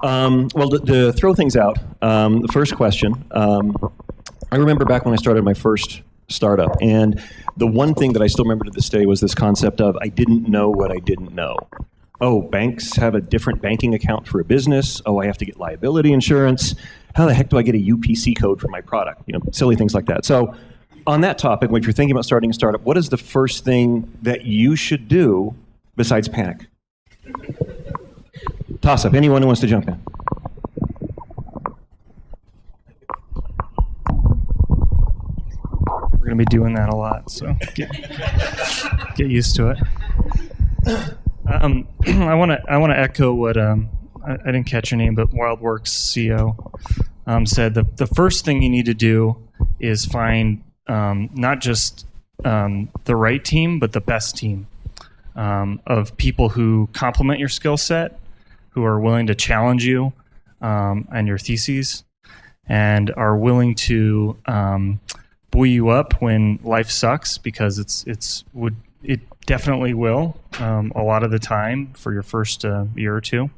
Well, to throw things out, the first question, I remember back when I started my first startup, and the one thing that I still remember to this day was this concept of I didn't know what I didn't know. Oh, banks have a different banking account for a business. Oh, I have to get liability insurance. How the heck do I get a UPC code for my product? Silly things like that. So on that topic, when you're thinking about starting a startup, what is the first thing that you should do besides panic? Toss up. Anyone who wants to jump in. We're going to be doing that a lot, so get used to it. I want to echo what I didn't catch your name, but WildWorks CEO said the first thing you need to do is find not just the right team, but the best team of people who complement your skill set, who are willing to challenge you and your theses, and are willing to buoy you up when life sucks, because it definitely will a lot of the time for your first year or two.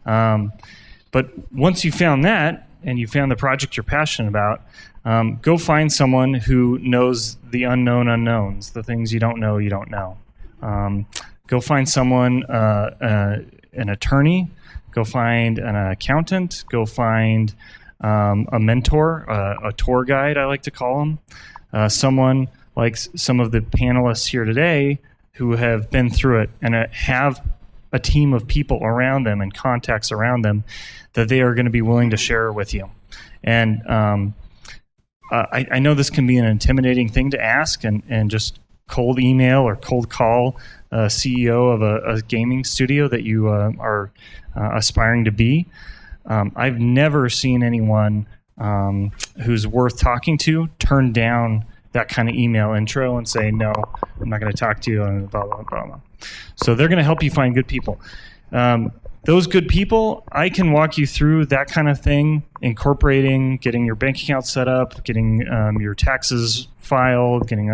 But once you found that and you found the project you're passionate about, go find someone who knows the unknown unknowns, the things you don't know. Go find someone, an attorney, go find an accountant, go find a mentor, a tour guide, I like to call them, someone like some of the panelists here today who have been through it and have a team of people around them and contacts around them that they are going to be willing to share with you. And I know this can be an intimidating thing to ask and just cold email or cold call a CEO of a gaming studio that you are aspiring to be. I've never seen anyone who's worth talking to turn down that kind of email intro and say, no, I'm not going to talk to you, and blah, blah, blah, blah. So they're going to help you find good people. Those good people, I can walk you through that kind of thing, incorporating, getting your bank account set up, getting your taxes filed, getting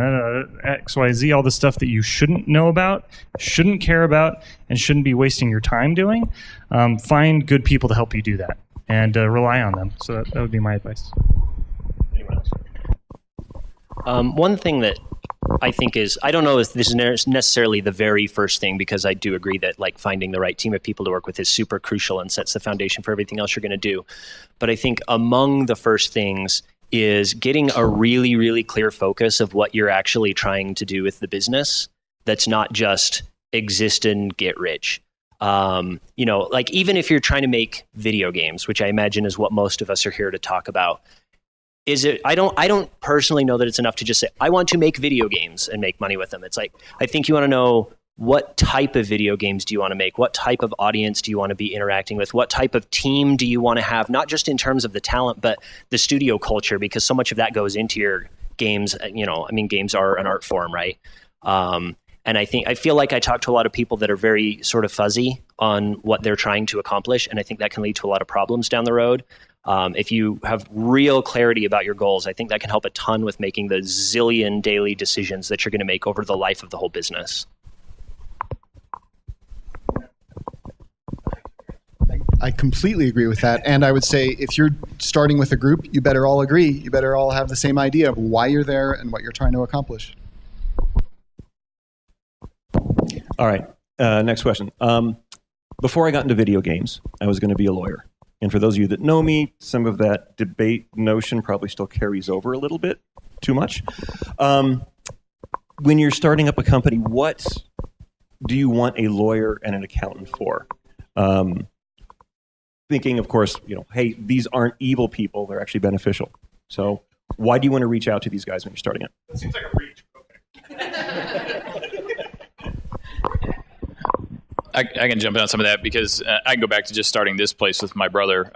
X, Y, Z, all the stuff that you shouldn't know about, shouldn't care about, and shouldn't be wasting your time doing. Find good people to help you do that, and rely on them. So that would be my advice. Anyone else? One thing that I think is, I don't know if this is necessarily the very first thing, because I do agree that like finding the right team of people to work with is super crucial and sets the foundation for everything else you're going to do. But I think among the first things is getting a really, really clear focus of what you're actually trying to do with the business. That's not just exist and get rich. Like even if you're trying to make video games, which I imagine is what most of us are here to talk about, I don't personally know that it's enough to just say, I want to make video games and make money with them. It's like, I think you want to know, what type of video games do you want to make? What type of audience do you want to be interacting with? What type of team do you want to have? Not just in terms of the talent, but the studio culture, because so much of that goes into your games. Games are an art form, right? And I feel like I talk to a lot of people that are very sort of fuzzy on what they're trying to accomplish. And I think that can lead to a lot of problems down the road. If you have real clarity about your goals, I think that can help a ton with making the zillion daily decisions that you're going to make over the life of the whole business. I completely agree with that. And I would say if you're starting with a group, you better all agree. You better all have the same idea of why you're there and what you're trying to accomplish. All right. Next question. Before I got into video games, I was going to be a lawyer. And for those of you that know me, some of that debate notion probably still carries over a little bit, too much. When you're starting up a company, what do you want a lawyer and an accountant for? Thinking, of course, hey, these aren't evil people, they're actually beneficial. So why do you want to reach out to these guys when you're starting it? That seems like a reach. Okay. I can jump in on some of that, because I can go back to just starting this place with my brother.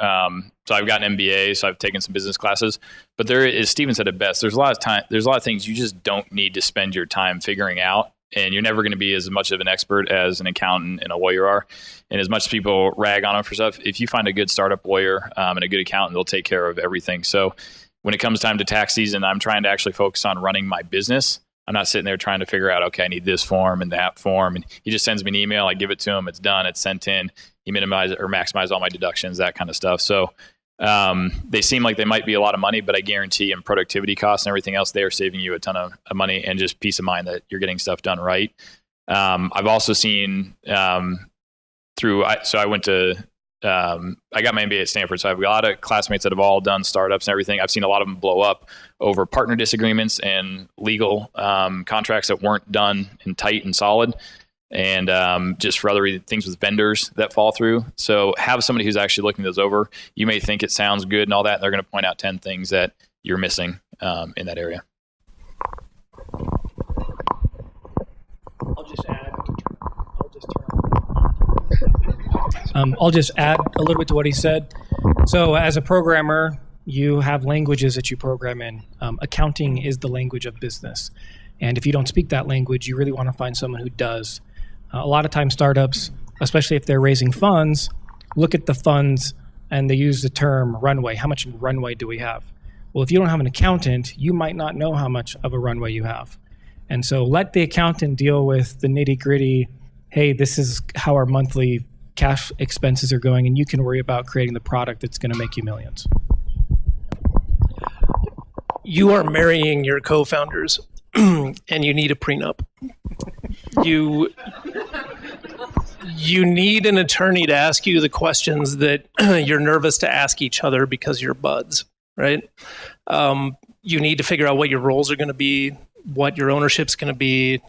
So I've got an MBA, so I've taken some business classes. But there is, Steven said it best, there's a lot of things you just don't need to spend your time figuring out. And you're never going to be as much of an expert as an accountant and a lawyer are. And as much as people rag on them for stuff, if you find a good startup lawyer and a good accountant, they'll take care of everything. So when it comes time to tax season, I'm trying to actually focus on running my business. I'm not sitting there trying to figure out, okay, I need this form and that form. And he just sends me an email. I give it to him. It's done. It's sent in. He minimizes or maximizes all my deductions, that kind of stuff. So they seem like they might be a lot of money, but I guarantee in productivity costs and everything else, they are saving you a ton of money and just peace of mind that you're getting stuff done right. I've also seen I went to, I got my MBA at Stanford, so I've got a lot of classmates that have all done startups and everything. I've seen a lot of them blow up over partner disagreements and legal contracts that weren't done and tight and solid, and just for other things with vendors that fall through. So have somebody who's actually looking those over. You may think it sounds good and all that, and they're going to point out 10 things that you're missing in that area. I'll just add a little bit to what he said. So as a programmer, you have languages that you program in. Accounting is the language of business. And if you don't speak that language, you really want to find someone who does. A lot of times startups, especially if they're raising funds, look at the funds and they use the term runway. How much runway do we have? Well, if you don't have an accountant, you might not know how much of a runway you have. And so let the accountant deal with the nitty-gritty. Hey, this is how our monthly cash expenses are going, and you can worry about creating the product that's going to make you millions. You are marrying your co-founders and you need a prenup. You need an attorney to ask you the questions that you're nervous to ask each other because you're buds, right? You need to figure out what your roles are going to be, what your ownership's going to be.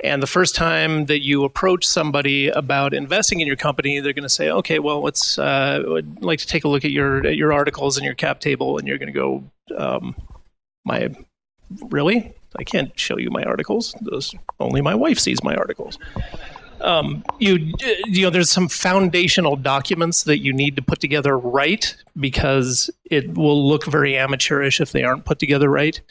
And the first time that you approach somebody about investing in your company, they're going to say, okay, well, I'd like to take a look at your articles and your cap table. And you're going to go, really? I can't show you my articles. Only my wife sees my articles. There's some foundational documents that you need to put together right, because it will look very amateurish if they aren't put together right.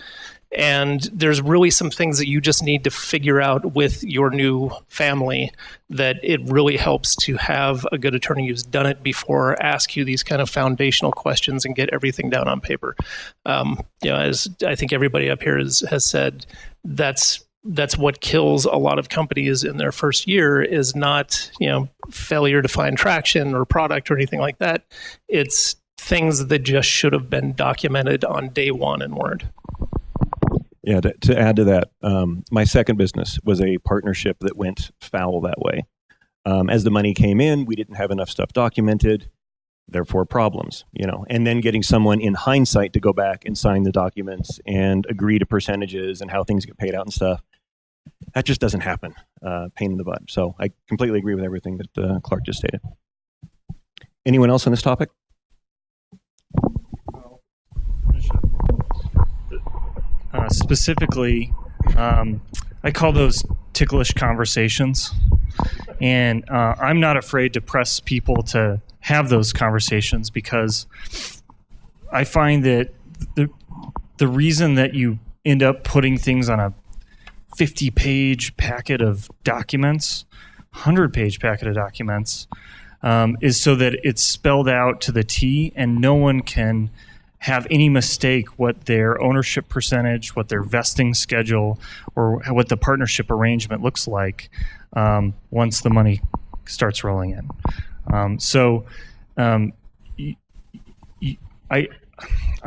And there's really some things that you just need to figure out with your new family, that it really helps to have a good attorney who's done it before ask you these kind of foundational questions and get everything down on paper. As I think everybody up here has said, that's what kills a lot of companies in their first year, is not, failure to find traction or product or anything like that. It's things that just should have been documented on day one and weren't. Yeah, to add to that, my second business was a partnership that went foul that way. As the money came in, we didn't have enough stuff documented, therefore problems, and then getting someone in hindsight to go back and sign the documents and agree to percentages and how things get paid out and stuff. That just doesn't happen. Pain in the butt. So I completely agree with everything that Clark just stated. Anyone else on this topic? Specifically, I call those ticklish conversations. And I'm not afraid to press people to have those conversations, because I find that the reason that you end up putting things on a 50-page packet of documents, 100-page packet of documents, is so that it's spelled out to the T and no one can have any mistake what their ownership percentage, what their vesting schedule, or what the partnership arrangement looks like once the money starts rolling in. I'm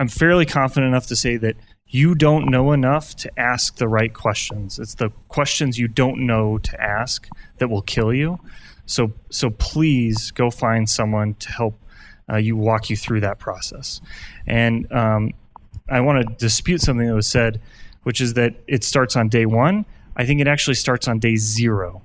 fairly confident enough to say that you don't know enough to ask the right questions. It's the questions you don't know to ask that will kill you. So please go find someone to help you walk you through that process. And I want to dispute something that was said, which is that it starts on day one. I think it actually starts on day zero.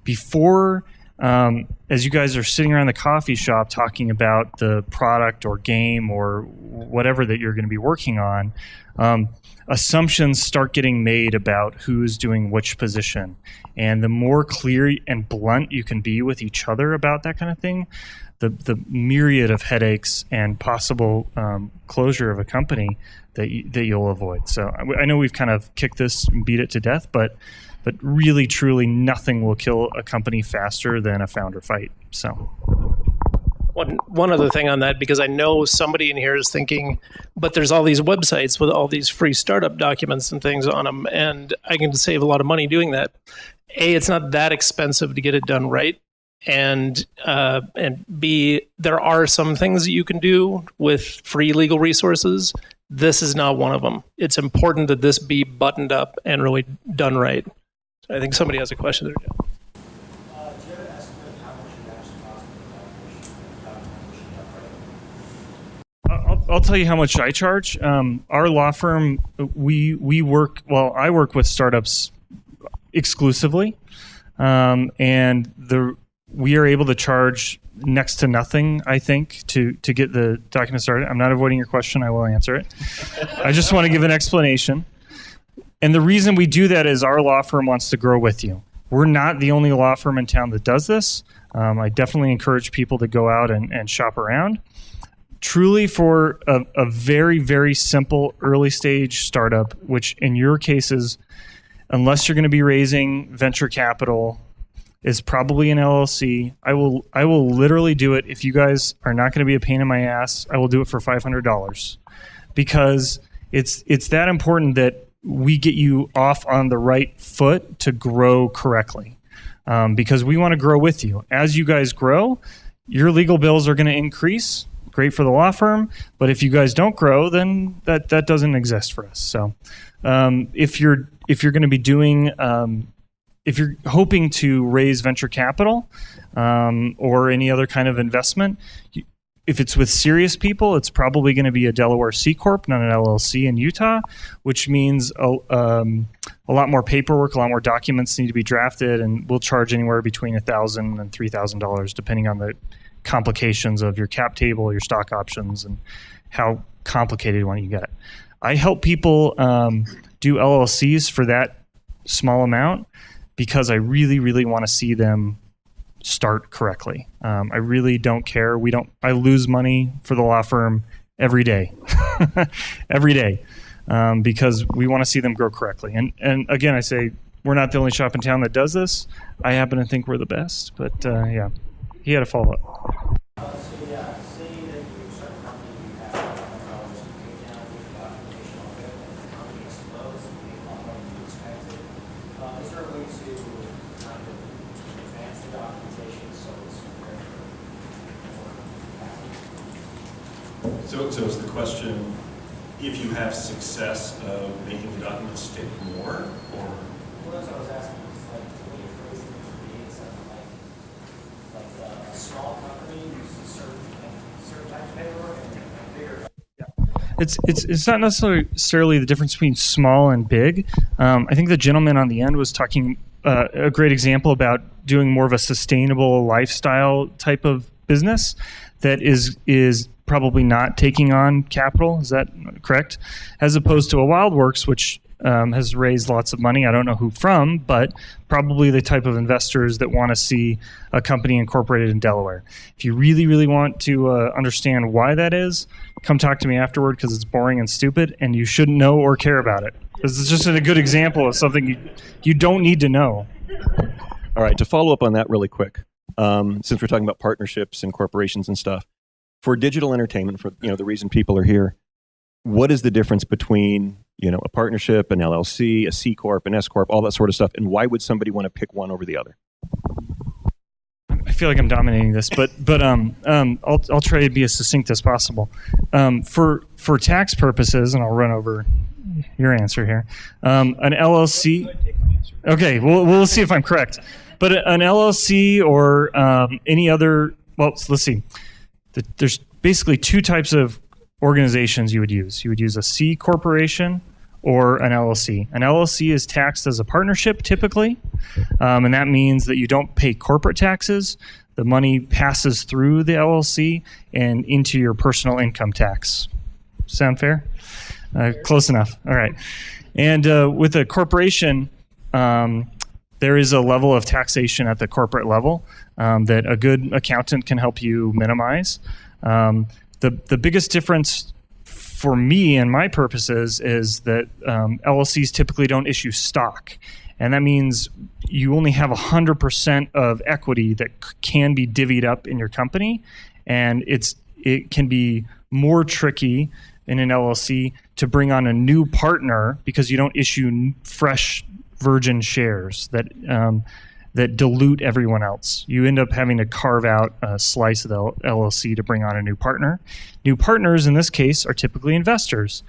Before, as you guys are sitting around the coffee shop talking about the product or game or whatever that you're going to be working on, assumptions start getting made about who's doing which position. And the more clear and blunt you can be with each other about that kind of thing, the myriad of headaches and possible closure of a company that you'll avoid. So I know we've kind of kicked this and beat it to death, but really, truly, nothing will kill a company faster than a founder fight. So. One other thing on that, because I know somebody in here is thinking, but there's all these websites with all these free startup documents and things on them, and I can save a lot of money doing that. A, it's not that expensive to get it done right. And B, there are some things that you can do with free legal resources. This is not one of them. It's important that this be buttoned up and really done right. So I think somebody has a question there, Joe. I'll tell you how much I charge. Our law firm, I work with startups exclusively, and we are able to charge next to nothing, I think, to get the document started. I'm not avoiding your question. I will answer it. I just want to give an explanation. And the reason we do that is our law firm wants to grow with you. We're not the only law firm in town that does this. I definitely encourage people to go out and shop around. Truly, for a very, very simple early stage startup, which in your cases, unless you're going to be raising venture capital, is probably an LLC. I will literally do it. If you guys are not going to be a pain in my ass, I will do it for $500, because it's that important that we get you off on the right foot to grow correctly, because we want to grow with you. As you guys grow, your legal bills are going to increase. Great for the law firm, but if you guys don't grow, then that doesn't exist for us. So if you're going to be doing, if you're hoping to raise venture capital or any other kind of investment, if it's with serious people, it's probably going to be a Delaware C Corp, not an LLC in Utah, which means a lot more paperwork, a lot more documents need to be drafted, and we'll charge anywhere between $1,000 and $3,000 depending on the complications of your cap table, your stock options, and how complicated you want to get it. I help people do LLCs for that small amount because I really, really want to see them start correctly. I really don't care. I lose money for the law firm every day, every day, because we want to see them grow correctly. And again, I say we're not the only shop in town that does this. I happen to think we're the best, but yeah. He had a follow-up. So is the question, if you have success of making the documents stick more, or? Well, that's what I was asking. It's like, when you phrase it to create something like a small company uses certain types of paperwork and bigger. It's not necessarily the difference between small and big. I think the gentleman on the end was talking a great example about doing more of a sustainable lifestyle type of business that is probably not taking on capital. Is that correct? As opposed to a WildWorks, which has raised lots of money. I don't know who from, but probably the type of investors that want to see a company incorporated in Delaware. If you really, really want to understand why that is, come talk to me afterward, because it's boring and stupid, and you shouldn't know or care about it. This is just a good example of something you don't need to know. All right, to follow up on that really quick, since we're talking about partnerships and corporations and stuff, for digital entertainment, for the reason people are here, what is the difference between a partnership, an LLC, a C Corp, an S Corp, all that sort of stuff, and why would somebody want to pick one over the other? I feel like I'm dominating this, but I'll try to be as succinct as possible. For tax purposes, and I'll run over your answer here. An LLC. Okay, we'll see if I'm correct. But an LLC or any other. Well, let's see. There's basically two types of organizations you would use. You would use a C corporation or an LLC. An LLC is taxed as a partnership typically, and that means that you don't pay corporate taxes. The money passes through the LLC and into your personal income tax. Sound fair? Close enough. All right. And with a corporation, there is a level of taxation at the corporate level that a good accountant can help you minimize. The biggest difference for me and my purposes is that LLCs typically don't issue stock. And that means you only have 100% of equity that can be divvied up in your company. And it can be more tricky in an LLC to bring on a new partner because you don't issue fresh virgin shares that dilute everyone else. You end up having to carve out a slice of the LLC to bring on a new partner. New partners in this case are typically investors.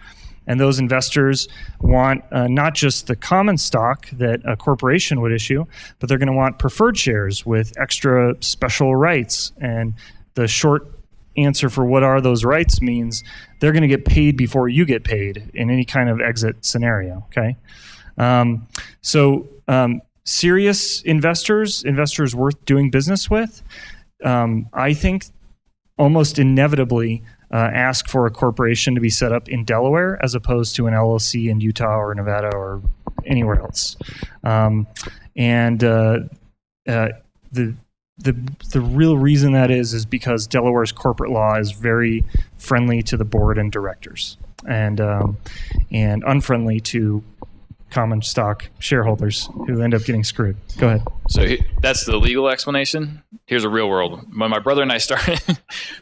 And those investors want not just the common stock that a corporation would issue, but they're going to want preferred shares with extra special rights. And the short answer for what are those rights means they're going to get paid before you get paid in any kind of exit scenario. Okay, serious investors worth doing business with, I think almost inevitably ask for a corporation to be set up in Delaware as opposed to an LLC in Utah or Nevada or anywhere else. The real reason that is because Delaware's corporate law is very friendly to the board and directors, and unfriendly to common stock shareholders who end up getting screwed. Go ahead. So that's the legal explanation. Here's a real world. When my brother and I started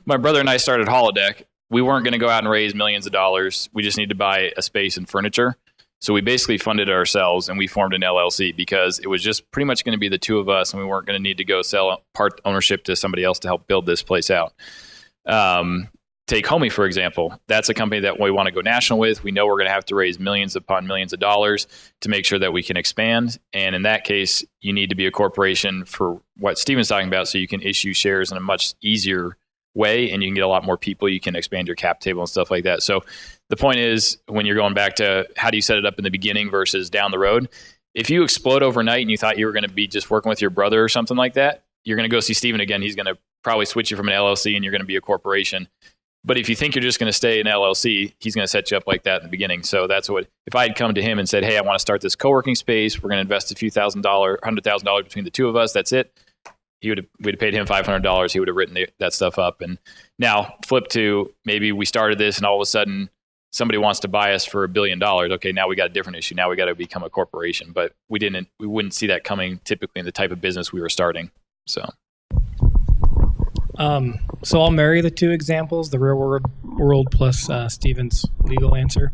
Holodeck, we weren't going to go out and raise millions of dollars. We just needed to buy a space and furniture. So we basically funded it ourselves, and we formed an LLC because it was just pretty much going to be the two of us, and we weren't going to need to go sell part ownership to somebody else to help build this place out. Take Homey, for example. That's a company that we want to go national with. We know we're going to have to raise millions upon millions of dollars to make sure that we can expand. And in that case, you need to be a corporation for what Stephen's talking about, so you can issue shares in a much easier way, and you can get a lot more people. You can expand your cap table and stuff like that. So the point is, when you're going back to how do you set it up in the beginning versus down the road, if you explode overnight and you thought you were going to be just working with your brother or something like that, you're going to go see Stephen again. He's going to probably switch you from an LLC and you're going to be a corporation. But if you think you're just going to stay an LLC, he's going to set you up like that in the beginning. So that's what, if I had come to him and said, hey, I want to start this co-working space, we're going to invest a few $100,000 between the two of us, that's it. We'd have paid him $500. He would have written that stuff up. And now flip to maybe we started this and all of a sudden somebody wants to buy us for $1 billion. Okay, now we got a different issue. Now we got to become a corporation. But we wouldn't see that coming typically in the type of business we were starting. So I'll marry the two examples, the real world plus Stephen's legal answer.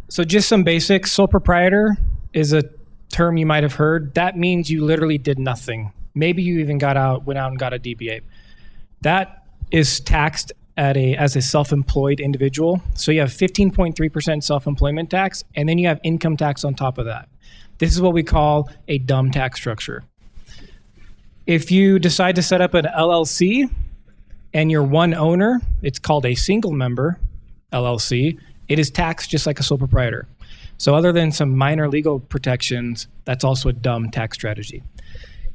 So just some basics. Sole proprietor is a term you might have heard. That means you literally did nothing. Maybe you even went out and got a DBA. That is taxed as a self-employed individual. So you have 15.3% self-employment tax, and then you have income tax on top of that. This is what we call a dumb tax structure. If you decide to set up an LLC and you're one owner, it's called a single member LLC. It is taxed just like a sole proprietor. So other than some minor legal protections, that's also a dumb tax strategy.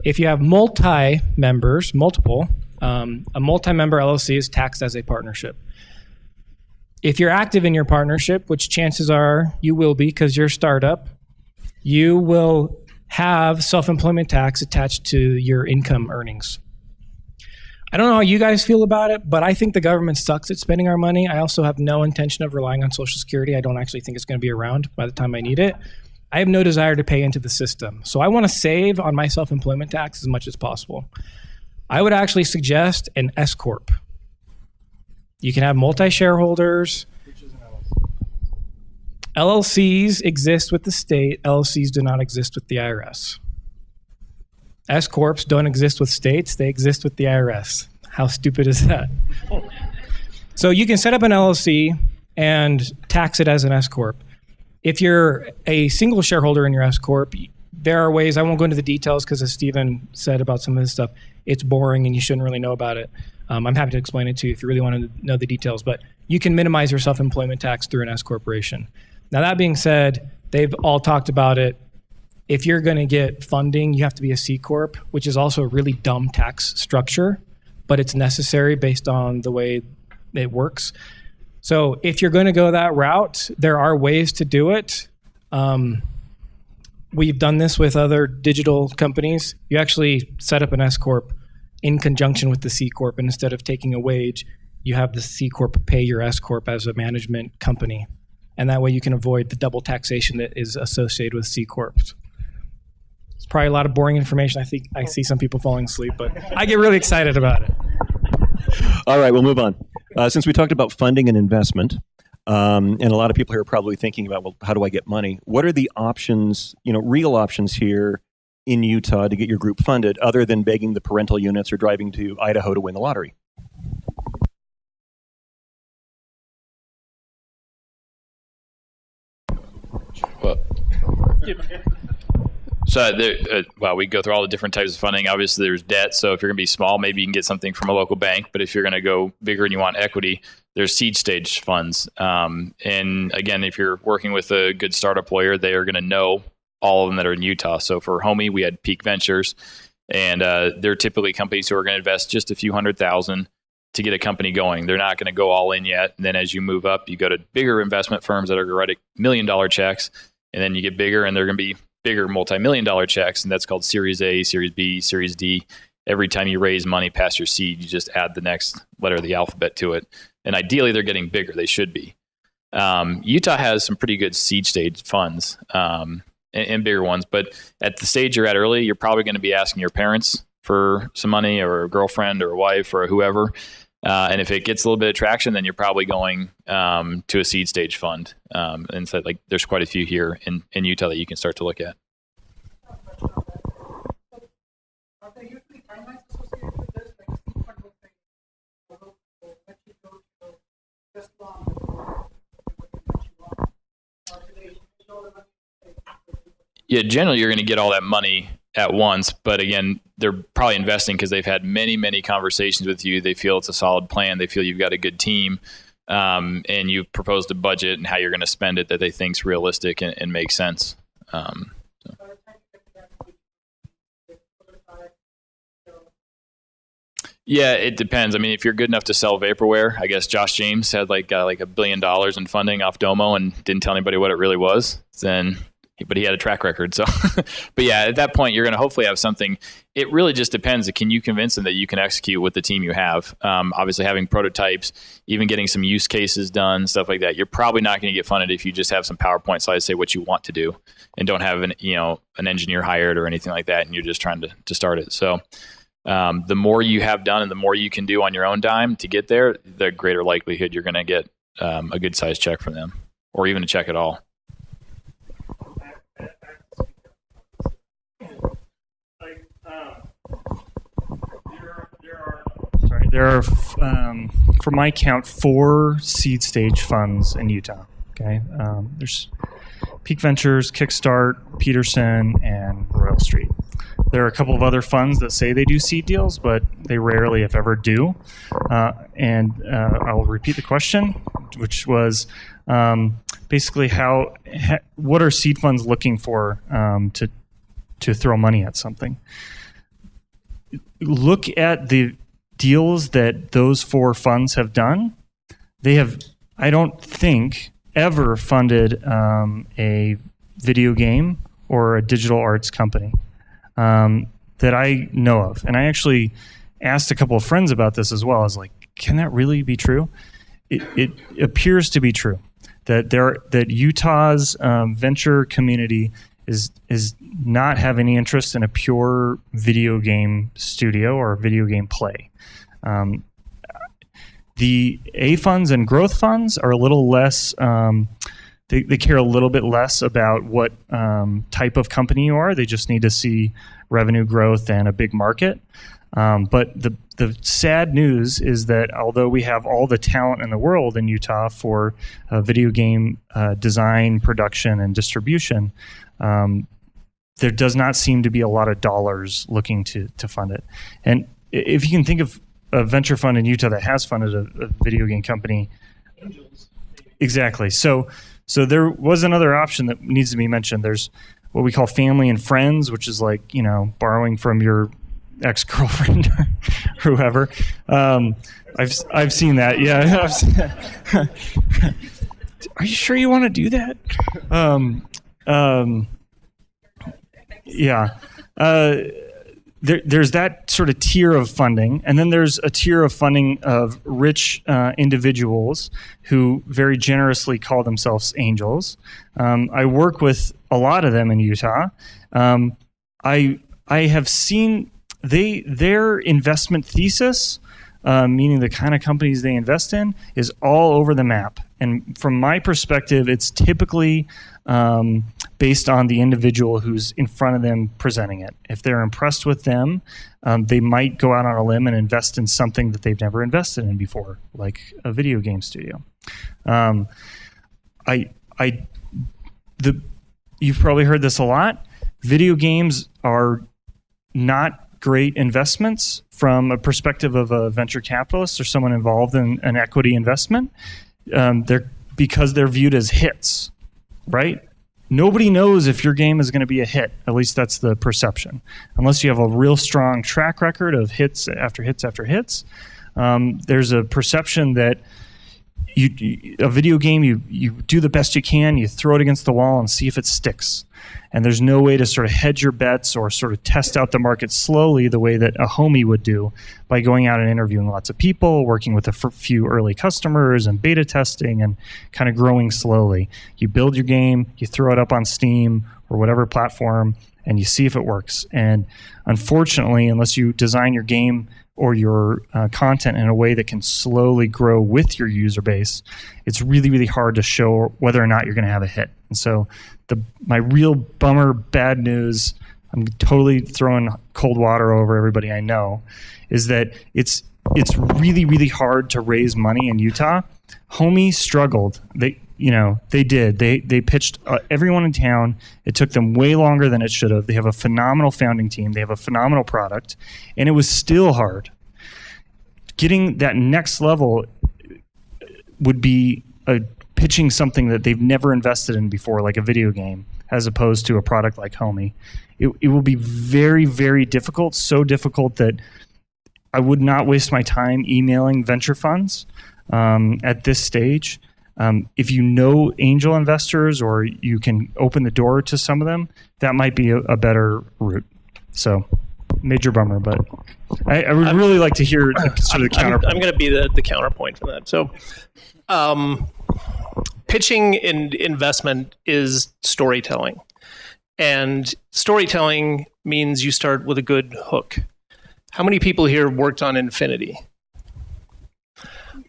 If you have multi-members, a multi-member LLC is taxed as a partnership. If you're active in your partnership, which chances are you will be because you're a startup, you will have self-employment tax attached to your income earnings. I don't know how you guys feel about it, but I think the government sucks at spending our money. I also have no intention of relying on Social Security. I don't actually think it's going to be around by the time I need it. I have no desire to pay into the system. So I want to save on my self-employment tax as much as possible. I would actually suggest an S Corp. You can have multi-shareholders. LLCs exist with the state. LLCs do not exist with the IRS. S Corps don't exist with states. They exist with the IRS. How stupid is that? So you can set up an LLC and tax it as an S Corp. If you're a single shareholder in your S Corp, there are ways. I won't go into the details because as Stephen said about some of this stuff, it's boring and you shouldn't really know about it. I'm happy to explain it to you if you really want to know the details, but you can minimize your self-employment tax through an S corporation. Now, that being said, they've all talked about it. If you're going to get funding, you have to be a C Corp, which is also a really dumb tax structure, but it's necessary based on the way it works. So if you're going to go that route, there are ways to do it. We've done this with other digital companies. You actually set up an S Corp in conjunction with the C Corp, and instead of taking a wage, you have the C Corp pay your S Corp as a management company. And that way you can avoid the double taxation that is associated with C Corps. It's probably a lot of boring information. I think I see some people falling asleep, but I get really excited about it. All right, we'll move on. Since we talked about funding and investment, and a lot of people here are probably thinking about, well, how do I get money? What are the options, real options here in Utah to get your group funded, other than begging the parental units or driving to Idaho to win the lottery? Well, so we go through all the different types of funding. Obviously, there's debt. So if you're going to be small, maybe you can get something from a local bank. But if you're going to go bigger and you want equity, there's seed stage funds. And again, if you're working with a good startup lawyer, they are going to know all of them that are in Utah. So for Homey, we had Peak Ventures, and they're typically companies who are going to invest just a few $100,000 to get a company going. They're not going to go all in yet. And then as you move up, you go to bigger investment firms that are going to write $1 million checks, and then you get bigger, and they're going to be bigger multi-million-dollar checks, and that's called Series A, Series B, Series D. Every time you raise money past your seed, you just add the next letter of the alphabet to it. And ideally, they're getting bigger. They should be. Utah has some pretty good seed stage funds and bigger ones, but at the stage you're at early, you're probably going to be asking your parents for some money, or a girlfriend or a wife or whoever. And if it gets a little bit of traction, then you're probably going to a seed stage fund. And so, there's quite a few here in Utah that you can start to look at. Are there usually timelines associated with this? Like seed fund will say, let you go to just long before what you want. Or do they show the money? Yeah, generally you're going to get all that money at once, but again, they're probably investing because they've had many, many conversations with you. They feel it's a solid plan. They feel you've got a good team, and you've proposed a budget and how you're going to spend it that they think is realistic and makes sense. Yeah, it depends. I mean, if you're good enough to sell vaporware, I guess Josh James had like $1 billion in funding off Domo and didn't tell anybody what it really was. But he had a track record. So, but yeah, at that point, you're going to hopefully have something. It really just depends. Can you convince them that you can execute with the team you have? Obviously, having prototypes, even getting some use cases done, stuff like that. You're probably not going to get funded if you just have some PowerPoint slides say what you want to do and don't have an engineer hired or anything like that, and you're just trying to start it. So, the more you have done and the more you can do on your own dime to get there, the greater likelihood you're going to get a good sized check from them, or even a check at all. There are, from my count, 4 seed stage funds in Utah. Okay, there's Peak Ventures, Kickstart, Peterson, and Royal Street. There are a couple of other funds that say they do seed deals, but they rarely, if ever, do. And I'll repeat the question, which was basically what are seed funds looking for to throw money at something? Look at the deals that those 4 funds have done. They have, I don't think, ever funded a video game or a digital arts company that I know of. And I actually asked a couple of friends about this as well. I was like, can that really be true? It appears to be true that Utah's venture community is not have any interest in a pure video game studio or video game play. The A funds and growth funds are a little less, they care a little bit less about what type of company you are. They just need to see revenue growth and a big market. But the sad news is that although we have all the talent in the world in Utah for video game design, production, and distribution, there does not seem to be a lot of dollars looking to fund it. And if you can think of a venture fund in Utah that has funded a video game company. Exactly. So there was another option that needs to be mentioned. There's what we call family and friends, which is like, borrowing from your ex-girlfriend or whoever. I've seen that. Yeah. I've seen that. Are you sure you want to do that? Yeah. There's that sort of tier of funding, and then there's a tier of funding of rich individuals who very generously call themselves angels. I work with a lot of them in Utah. I have seen their investment thesis meaning the kind of companies they invest in, is all over the map. And from my perspective, it's typically based on the individual who's in front of them presenting it. If they're impressed with them, they might go out on a limb and invest in something that they've never invested in before, like a video game studio. You've probably heard this a lot. Video games are not great investments from a perspective of a venture capitalist or someone involved in an equity investment. Because they're viewed as hits, right? Nobody knows if your game is going to be a hit. At least that's the perception. Unless you have a real strong track record of hits after hits after hits, there's a perception that a video game, you do the best you can, you throw it against the wall and see if it sticks. And there's no way to sort of hedge your bets or sort of test out the market slowly the way that a homie would do by going out and interviewing lots of people, working with a few early customers and beta testing and kind of growing slowly. You build your game, you throw it up on Steam or whatever platform, and you see if it works. And unfortunately, unless you design your game or your content in a way that can slowly grow with your user base, it's really, really hard to show whether or not you're going to have a hit. And so my real bummer, bad news, I'm totally throwing cold water over everybody I know, is that it's really, really hard to raise money in Utah. Homie struggled. They did. They pitched everyone in town. It took them way longer than it should have. They have a phenomenal founding team. They have a phenomenal product, and it was still hard. Getting that next level would be pitching something that they've never invested in before, like a video game, as opposed to a product like Homie. It will be very, very difficult, so difficult that I would not waste my time emailing venture funds at this stage. If you know angel investors or you can open the door to some of them, that might be a better route. So, major bummer, but I would really like to hear sort of the counterpoint. I'm going to be the counterpoint for that. So, pitching in investment is storytelling. And storytelling means you start with a good hook. How many people here worked on Infinity?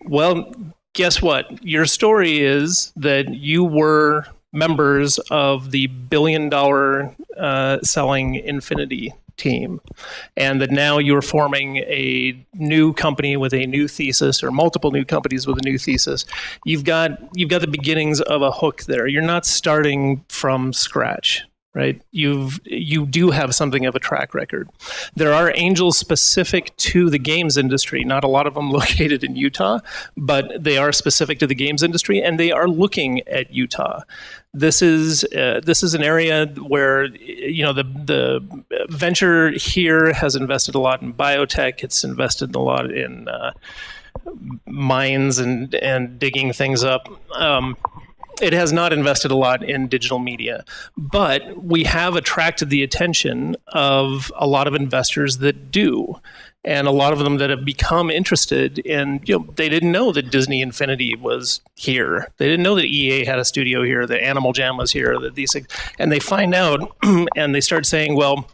Well, guess what? Your story is that you were members of the billion-dollar selling Infinity team, and that now you're forming a new company with a new thesis, or multiple new companies with a new thesis. You've got the beginnings of a hook there. You're not starting from scratch, right? You do have something of a track record. There are angels specific to the games industry, not a lot of them located in Utah, but they are specific to the games industry, and they are looking at Utah. This is an area where the venture here has invested a lot in biotech. It's invested a lot in mines and digging things up. It has not invested a lot in digital media, but we have attracted the attention of a lot of investors that do, and a lot of them that have become interested in, they didn't know that Disney Infinity was here. They didn't know that EA had a studio here, that Animal Jam was here, that these things, and they find out and they start saying, well,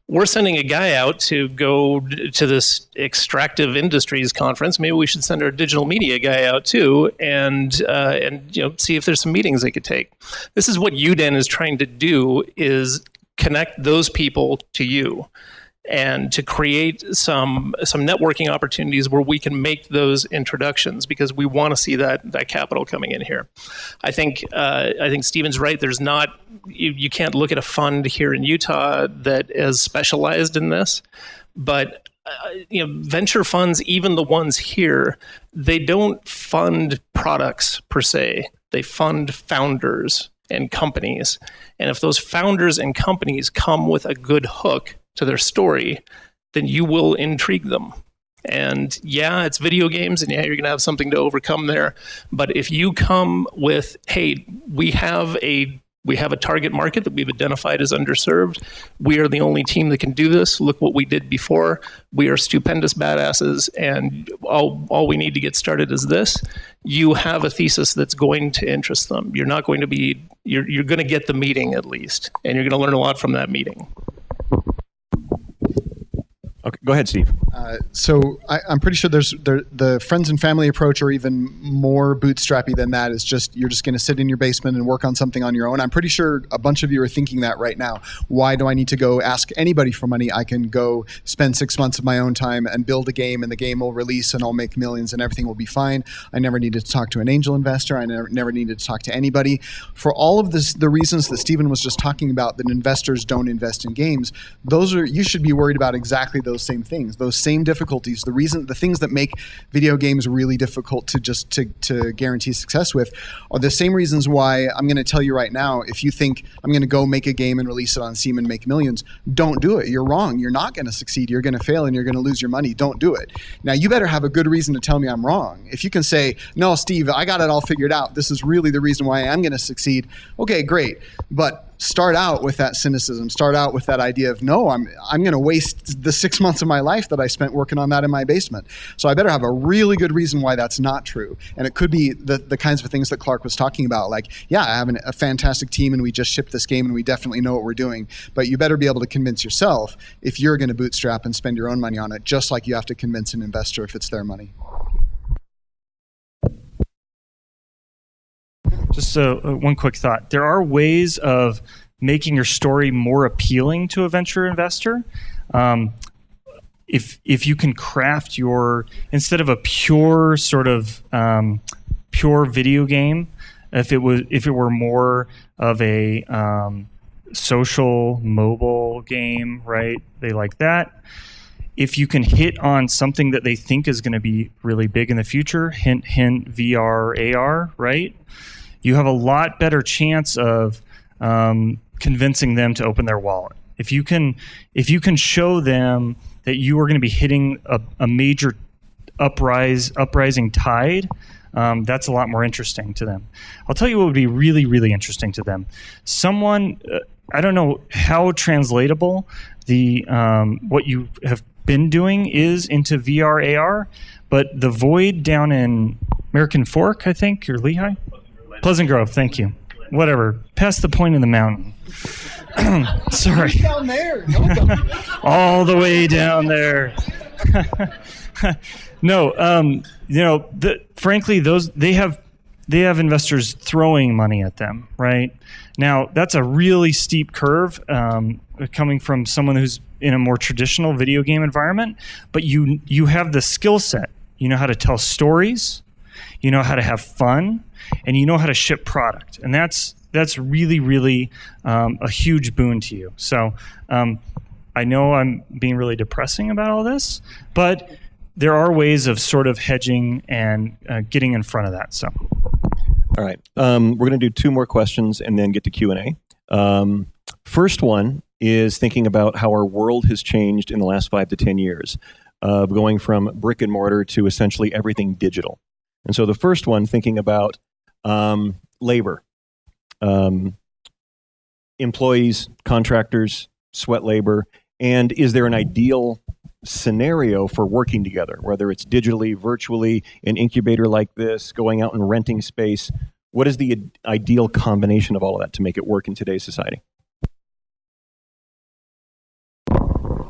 we're sending a guy out to go to this extractive industries conference. Maybe we should send our digital media guy out too, and see if there's some meetings they could take. This is what UDEN is trying to do: is connect those people to you, and to create some networking opportunities where we can make those introductions, because we want to see that capital coming in here. I think Stephen's right. There's not, you can't look at a fund here in Utah that is specialized in this, but venture funds, even the ones here, they don't fund products per se. They fund founders and companies. And if those founders and companies come with a good hook to their story, then you will intrigue them. And yeah, it's video games, and yeah, you're going to have something to overcome there. But if you come with, hey, we have a target market that we've identified as underserved. We are the only team that can do this. Look what we did before. We are stupendous badasses, and all we need to get started is this. You have a thesis that's going to interest them. You're not going to be, you're going to get the meeting at least, and you're going to learn a lot from that meeting. Okay, go ahead, Steve. So I'm pretty sure the friends and family approach, or even more bootstrappy than that, is just you're just going to sit in your basement and work on something on your own. I'm pretty sure a bunch of you are thinking that right now. Why do I need to go ask anybody for money? I can go spend 6 months of my own time and build a game, and the game will release, and I'll make millions, and everything will be fine. I never needed to talk to an angel investor. I never needed to talk to anybody. For all of this, the reasons that Stephen was just talking about, that investors don't invest in games, you should be worried about exactly those same things, those same difficulties. The things that make video games really difficult to guarantee success with are the same reasons why I'm going to tell you right now, if you think I'm going to go make a game and release it on Steam and make millions, don't do it. You're wrong. You're not going to succeed. You're going to fail and you're going to lose your money. Don't do it. Now, you better have a good reason to tell me I'm wrong. If you can say, no, Steve, I got it all figured out. This is really the reason why I'm going to succeed. Okay, great. But start out with that cynicism. Start out with that idea of, no, I'm going to waste the 6 months of my life that I spent working on that in my basement. So I better have a really good reason why that's not true. And it could be the kinds of things that Clark was talking about, like, yeah, I have a fantastic team and we just shipped this game and we definitely know what we're doing. But you better be able to convince yourself if you're going to bootstrap and spend your own money on it, just like you have to convince an investor if it's their money. Just one quick thought. There are ways of making your story more appealing to a venture investor. If you can craft instead of a pure sort of pure video game, if it were more of a social mobile game, right? They like that. If you can hit on something that they think is going to be really big in the future, hint, hint, VR, AR, right? You have a lot better chance of convincing them to open their wallet. If you can show them that you are going to be hitting a major uprising tide, that's a lot more interesting to them. I'll tell you what would be really, really interesting to them. Someone, I don't know how translatable what you have been doing is into VR, AR, but the Void down in American Fork, I think, or Lehigh? Pleasant Grove, thank you. Whatever, past the point of the mountain. Sorry. Down there. All the way down there. No, frankly, they have investors throwing money at them, right? Now, that's a really steep curve coming from someone who's in a more traditional video game environment, but you have the skill set. You know how to tell stories, you know how to have fun, and you know how to ship product. And that's really, really a huge boon to you. So I know I'm being really depressing about all this, but there are ways of sort of hedging and getting in front of that. So, all right, we're going to do two more questions and then get to Q&A. First one is thinking about how our world has changed in the last 5 to 10 years, of going from brick and mortar to essentially everything digital. And so the first one, thinking about labor, employees, contractors, sweat labor, and is there an ideal scenario for working together, whether it's digitally, virtually, an incubator like this, going out and renting space? What is the ideal combination of all of that to make it work in today's society?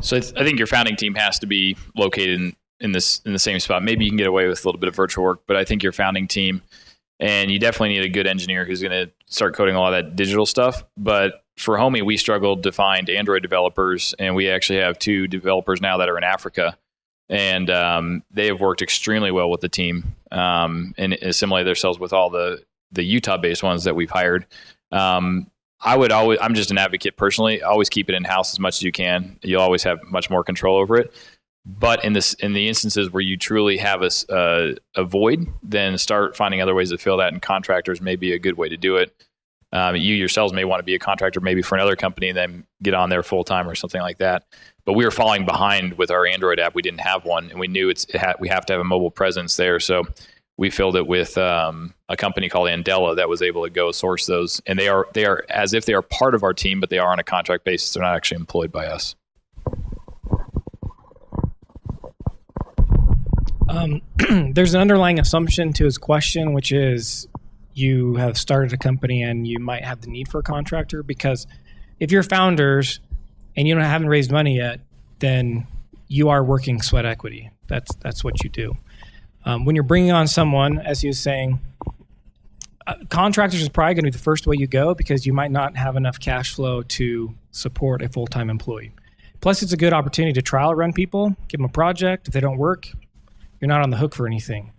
So I think your founding team has to be located in the same spot. Maybe you can get away with a little bit of virtual work, but I think your founding team, and you definitely need a good engineer who's going to start coding a lot of that digital stuff. But for Homey, we struggled to find Android developers, and we actually have 2 developers now that are in Africa, and they have worked extremely well with the team and assimilate themselves with all the Utah-based ones that we've hired. I'm just an advocate personally. Always keep it in-house as much as you can. You'll always have much more control over it. But in the instances where you truly have a void, then start finding other ways to fill that, and contractors may be a good way to do it. You yourselves may want to be a contractor maybe for another company and then get on there full-time or something like that. But we were falling behind with our Android app. We didn't have one, and we knew we have to have a mobile presence there. So we filled it with a company called Andela that was able to go source those. And they are as if they are part of our team, but they are on a contract basis. They're not actually employed by us. There's an underlying assumption to his question, which is you have started a company and you might have the need for a contractor, because if you're founders and you haven't raised money yet, then you are working sweat equity. That's what you do. When you're bringing on someone, as he was saying, contractors is probably going to be the first way you go because you might not have enough cash flow to support a full-time employee. Plus, it's a good opportunity to trial run people, give them a project. If they don't work, you're not on the hook for anything.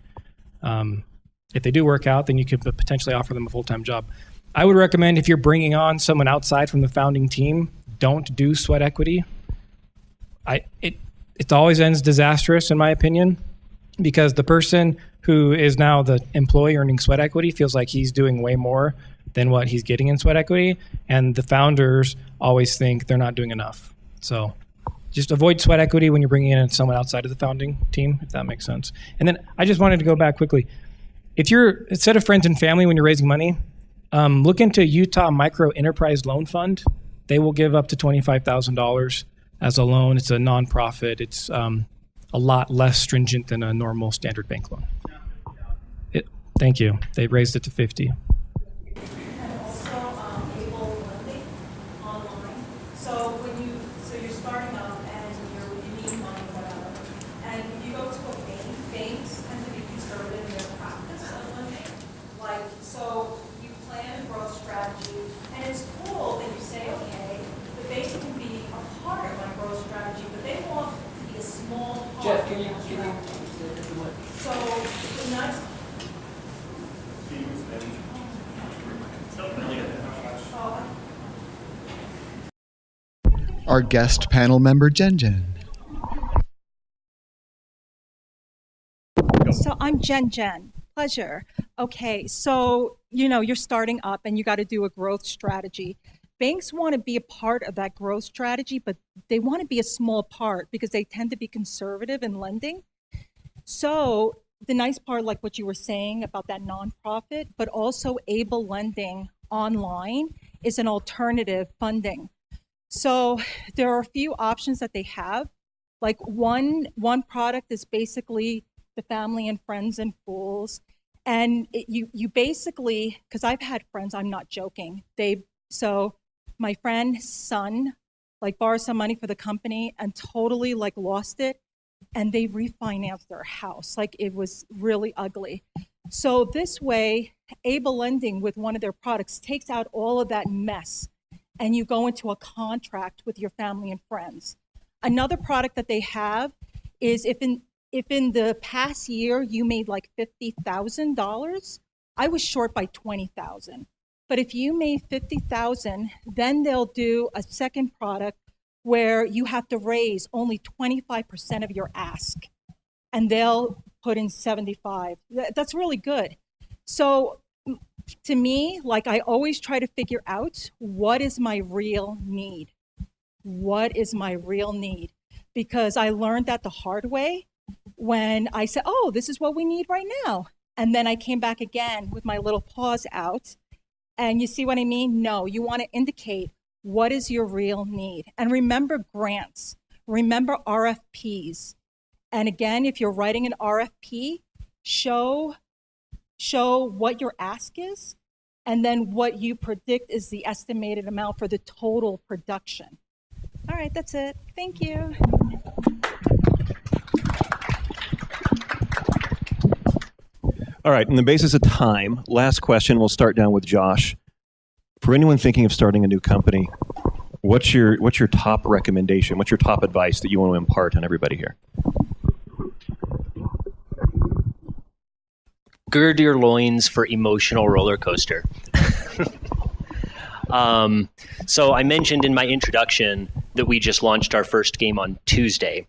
If they do work out, then you could potentially offer them a full-time job. I would recommend if you're bringing on someone outside from the founding team, don't do sweat equity. It always ends disastrous, in my opinion, because the person who is now the employee earning sweat equity feels like he's doing way more than what he's getting in sweat equity, and the founders always think they're not doing enough. So just avoid sweat equity when you're bringing in someone outside of the founding team, if that makes sense. And then I just wanted to go back quickly. If you're a set of friends and family when you're raising money, look into Utah Micro Enterprise Loan Fund. They will give up to $25,000 as a loan. It's a nonprofit. It's a lot less stringent than a normal standard bank loan. Thank you. They raised it to 50. And also able lending online. So you're starting up and you need money, whatever. And if you go to a bank, banks tend to be conservative in their practice of lending. So you plan a growth strategy, and it's cool that you say, okay, the bank can be a part of my growth strategy, but they want to be a small part. Jeff, can you So the next. Our guest panel member, Jen. So I'm Jen. Pleasure. Okay, so you're starting up and you got to do a growth strategy. Banks want to be a part of that growth strategy, but they want to be a small part because they tend to be conservative in lending. So the nice part, like what you were saying about that nonprofit, but also able lending online is an alternative funding. So there are a few options that they have. Like one product is basically the family and friends and fools. And you basically, because I've had friends, I'm not joking. So my friend's son borrowed some money for the company and totally lost it. And they refinanced their house. It was really ugly. So this way, Able Lending with one of their products takes out all of that mess and you go into a contract with your family and friends. Another product that they have is if in the past year you made $50,000, I was short by $20,000. But if you made $50,000, then they'll do a second product where you have to raise only 25% of your ask, and they'll put in 75. That's really good. So to me, I always try to figure out what is my real need? What is my real need? Because I learned that the hard way when I said, oh, this is what we need right now. And then I came back again with my little paws out. And you see what I mean? No, you want to indicate what is your real need. And remember grants, remember RFPs. And again, if you're writing an RFP, show what your ask is, and then what you predict is the estimated amount for the total production. All right, that's it. Thank you. All right, on the basis of time, last question, we'll start down with Josh. For anyone thinking of starting a new company, what's your top recommendation? What's your top advice that you want to impart on everybody here? Gird your loins for emotional roller coaster. So I mentioned in my introduction that we just launched our first game on Tuesday.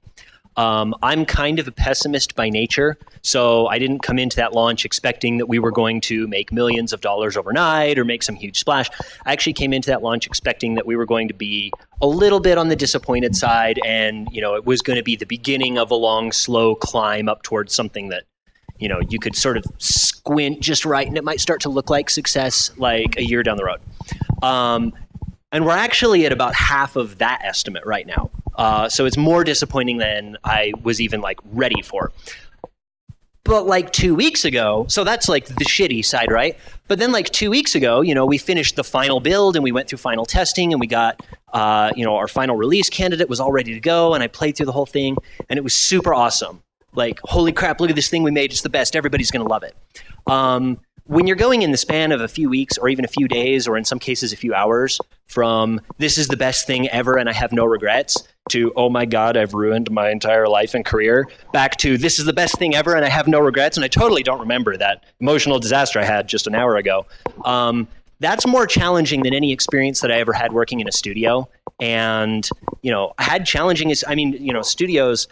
I'm kind of a pessimist by nature, so I didn't come into that launch expecting that we were going to make millions of dollars overnight or make some huge splash. I actually came into that launch expecting that we were going to be a little bit on the disappointed side, and it was going to be the beginning of a long, slow climb up towards something that you could sort of squint just right, and it might start to look like success a year down the road. And we're actually at about half of that estimate right now. So it's more disappointing than I was even ready for. But 2 weeks ago, so that's the shitty side, right? But then 2 weeks ago, we finished the final build and we went through final testing and we got Our final release candidate was all ready to go, and I played through the whole thing, and it was super awesome. Like, holy crap, look at this thing we made. It's the best. Everybody's going to love it. When you're going in the span of a few weeks or even a few days, or in some cases a few hours, from this is the best thing ever and I have no regrets, to, oh my God, I've ruined my entire life and career, back to this is the best thing ever and I have no regrets, and I totally don't remember that emotional disaster I had just an hour ago. That's more challenging than any experience that I ever had working in a studio. And, had challenging studios,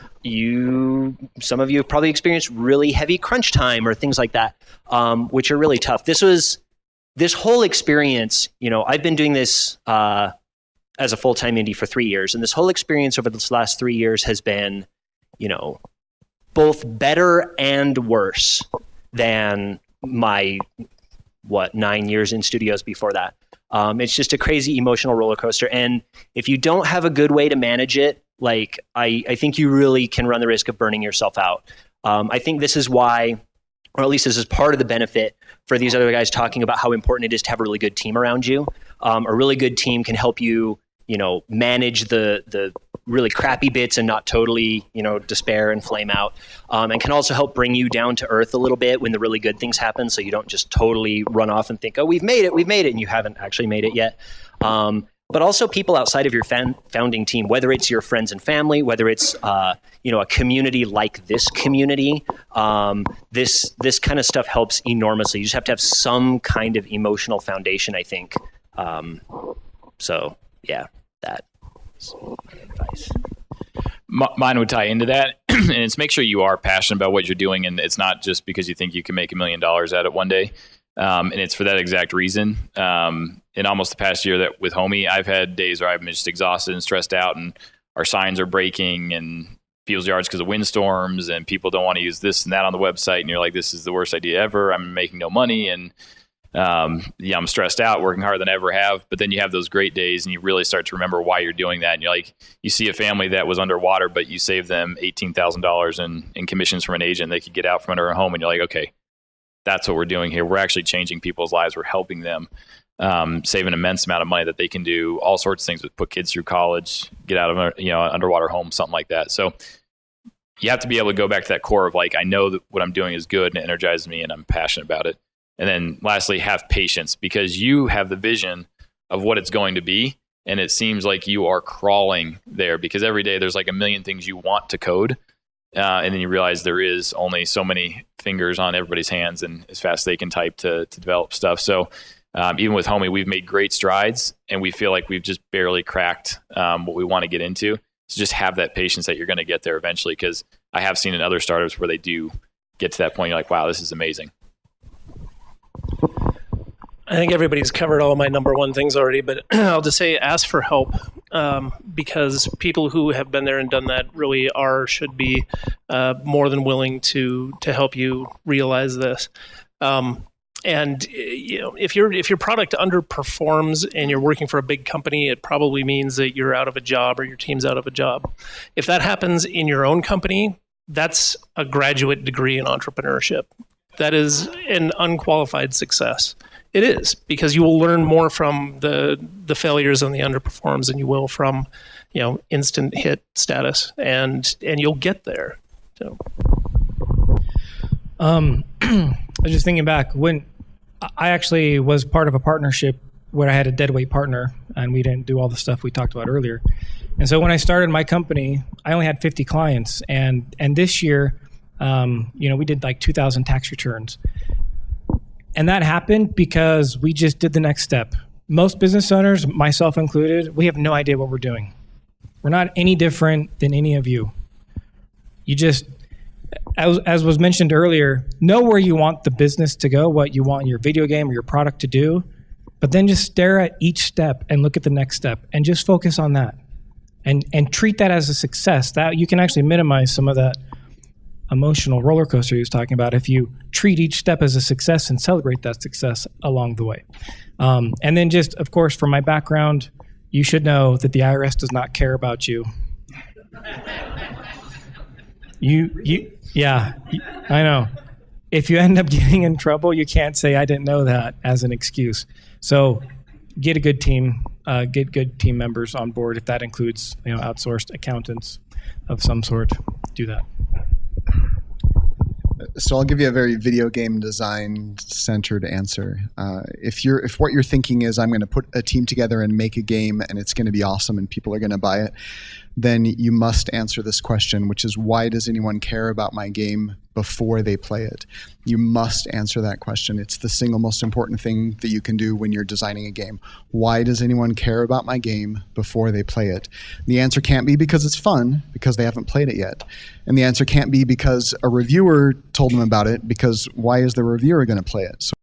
some of you have probably experienced really heavy crunch time or things like that, which are really tough. This whole experience, I've been doing this as a full-time indie for 3 years. And this whole experience over this last 3 years has been, both better and worse than my 9 years in studios before that. It's just a crazy emotional roller coaster. And if you don't have a good way to manage it, I think you really can run the risk of burning yourself out. I think this is why, or at least this is part of the benefit for these other guys talking about how important it is to have a really good team around you. A really good team can help you, manage the really crappy bits and not totally, despair and flame out. And can also help bring you down to earth a little bit when the really good things happen, so you don't just totally run off and think, oh, we've made it, and you haven't actually made it yet. But also people outside of your founding team, whether it's your friends and family, whether it's a community like this community, this kind of stuff helps enormously. You just have to have some kind of emotional foundation, I think. That's advice. Mine would tie into that, and it's make sure you are passionate about what you're doing, and it's not just because you think you can make $1 million at it one day. And it's for that exact reason. In almost the past year that with Homie, I've had days where I've been just exhausted and stressed out, and our signs are breaking and people's yards because of windstorms, and people don't want to use this and that on the website. And you're like, this is the worst idea ever. I'm making no money. And I'm stressed out, working harder than I ever have. But then you have those great days and you really start to remember why you're doing that. And you're like, you see a family that was underwater, but you saved them $18,000 in commissions from an agent. They could get out from under a home. And you're like, okay, that's what we're doing here. We're actually changing people's lives. We're helping them, save an immense amount of money that they can do all sorts of things with, put kids through college, get out of an underwater home, something like that. So you have to be able to go back to that core of like, I know that what I'm doing is good and it energizes me and I'm passionate about it. And then lastly, have patience, because you have the vision of what it's going to be. And it seems like you are crawling there, because every day there's like a million things you want to code. And then you realize there is only so many fingers on everybody's hands and as fast as they can type to develop stuff. So even with Homie, we've made great strides and we feel like we've just barely cracked what we want to get into. So just have that patience that you're going to get there eventually, because I have seen in other startups where they do get to that point. You're like, wow, this is amazing. I think everybody's covered all of my number one things already, but I'll just say ask for help, because people who have been there and done that really should be more than willing to help you realize this. And if your product underperforms and you're working for a big company, it probably means that you're out of a job or your team's out of a job. If that happens in your own company, that's a graduate degree in entrepreneurship. That is an unqualified success. It is, because you will learn more from the failures and the underperforms than you will from, instant hit status, and you'll get there. So, I was just thinking back when I actually was part of a partnership where I had a deadweight partner, and we didn't do all the stuff we talked about earlier. And so when I started my company, I only had 50 clients, and this year, we did like 2,000 tax returns. And that happened because we just did the next step. Most business owners, myself included, we have no idea what we're doing. We're not any different than any of you. You just, as was mentioned earlier, know where you want the business to go, what you want your video game or your product to do, but then just stare at each step and look at the next step and just focus on that. And treat that as a success. That you can actually minimize some of that emotional roller coaster he was talking about if you treat each step as a success and celebrate that success along the way. And then just, of course, from my background, you should know that the IRS does not care about you. I know. If you end up getting in trouble, you can't say, I didn't know that as an excuse. So get a good team. get good team members on board. If that includes outsourced accountants of some sort, do that. So I'll give you a very video game design centered answer. If what you're thinking is I'm going to put a team together and make a game and it's going to be awesome and people are going to buy it, then you must answer this question, which is, why does anyone care about my game before they play it? You must answer that question. It's the single most important thing that you can do when you're designing a game. Why does anyone care about my game before they play it? The answer can't be because it's fun, because they haven't played it yet. And the answer can't be because a reviewer told them about it, because why is the reviewer going to play it? So